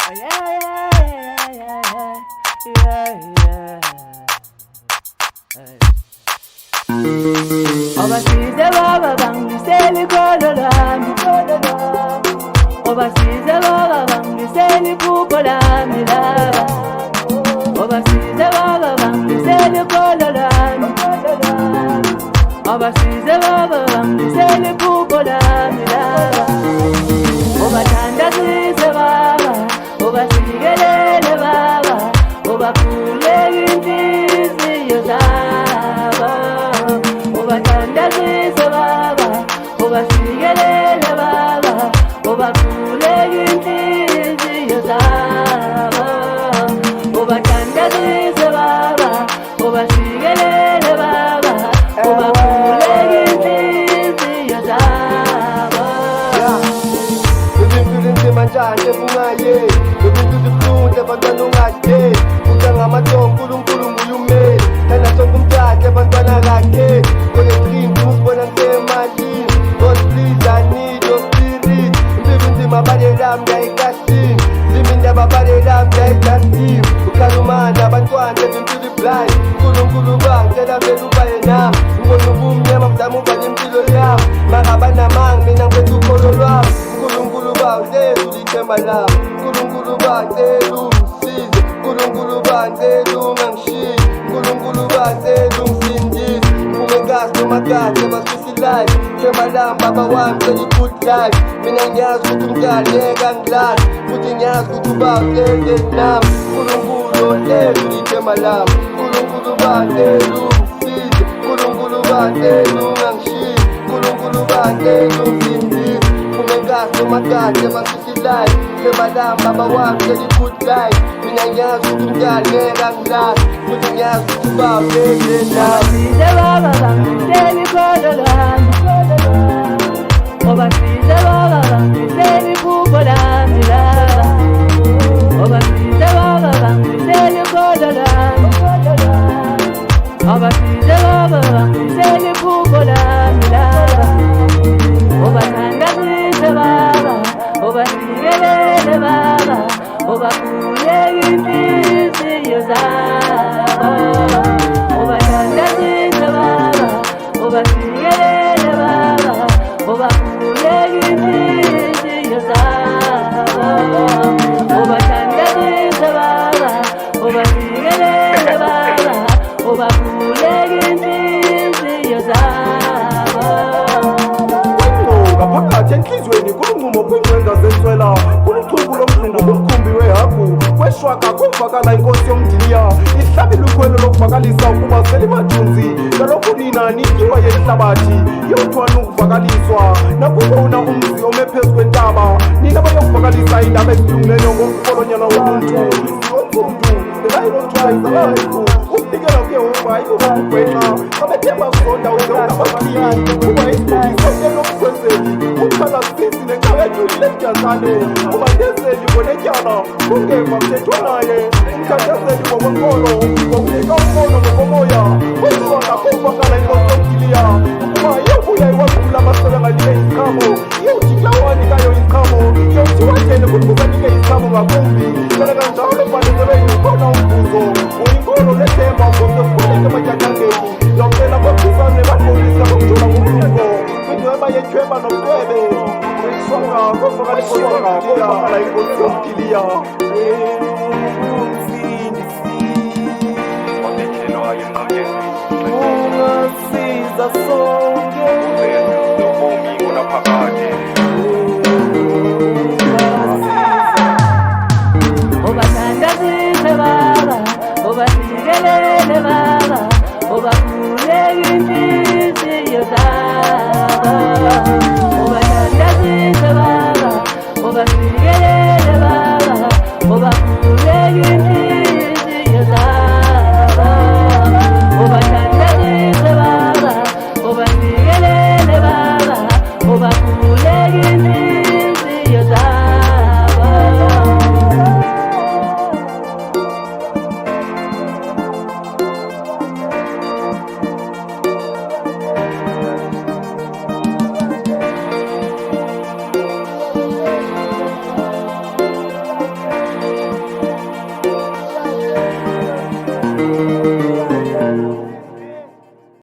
Obasize baba bangiseli kholo lami, obasize baba bangiseli phupho lami laba, obasize baba bangiseli kholo lami, obasize baba bangiseli phupho lami laba, obathandazise baba, obasikelele baba, obakhuleke inhliziyo zabo, obathandazise baba, obasikelele baba, obakhuleke inhliziyo zabo, obathandazise baba, obasikelele baba, obakhuleke inhliziyo zabo. Manjani bungaye ubuntu zifunde bantwana ungade ucanga amathongo uNkulunkulu nguyume thanda sonke umthathe abantwana kakhe kone dream ukubona ngemalini God please I need your spirit impilo nzima balelami ngiyayikasini zimi indaba balelami ngiyayidasini ukhalumana abantwana impilo iblind uNkulunkulu bangicela vele ubaye nami ngibona ubumnyama mzama ubale impilo yami makabanamanga mina ngiphethe ukholo lwami uNkulunkulu bangicela ulithemba lami uNkulunkulu bangicela ungisize uNkulunkulu bangicela ungangishiyi uNkulunkulu bangicela ungisindise umekasi nomakasi abasisi life themba lami baba wami cela i-good life mina ngiyazi ukuthi umdaleka ngilazi futhi ngiyazi ukuthi ubangicele nami uNkulunkulu olela ulithemba lami uNkulunkulu bangicela ungisize uNkulunkulu bangicela ungangishiyi uNkulunkulu bangicela ungisindise umekasi nomakasi abasisi life themba lami baba wami cela i-good life mina ngiyazi ukuthi umdaleka ngilazi futhi ngiyazi ukuthi ubangicele nami. Obasize baba bangiseli kholo lami, obasize baba bangiseli phupho lami laba, obasize baba bangiseli kholo lami, obasize baba bangiseli phupho lami laba, obathandazise baba, obasikelele baba, obakhuleke inhliziyo zabo, obathandazise baba, obasikelele baba, obakhuleke inhliziyo zabo, obathandazise baba, obasikelele baba, obakhuleke inhliziyo zabo. Ngaphakathi enhlizweni kulunqumo kwingcenga zenswela kuluchubu lomhlungu kumkhumbi wehagu kweshwaka kuvakala inkosi yomdiliya ihlabile ukhwelo lokuvakalisa ukuba selimajunzi nalokhu nina nityiwa yelihlabathi yothwana ukuvakaliswa nakubona umzi ome phezu kwentaba nina bayokuvakalisa indaba ezilungileyo ngomfolonyana wobuntu onzundu nelayilothwayizalayiku ukunikela kuyehova ayikokugwenxa abethemba kuzonda wenzeunabakini kuba isibukiso lokukhwezeli umkhalasisi nenkawethu lesidyazane umandezeli ngonetyala kungeva kuthethwa naye umkhathazeli ngokwenkolo ngokunika umbono ngokomoya kwenziwa ngakuvakala inkosi yomdiliya ukuba iyobuya iwaphula amasebe ngalike iziqhamo iyowuthi kulawanikayo iziqhamo iyowuthi wathene kukukanike iziqhamo ngakumbi kele kanjalo fanezele yikhona umvuzo uyinkolo lethemba ngomnekukhuleke ematyatangeni yocela babhizane babonisa ngokujula ngumlungo kwindweba yethweba nomdwebe kweswanga kovakala inkosi yomdiliya ungasiza sonke ubomi unaphakade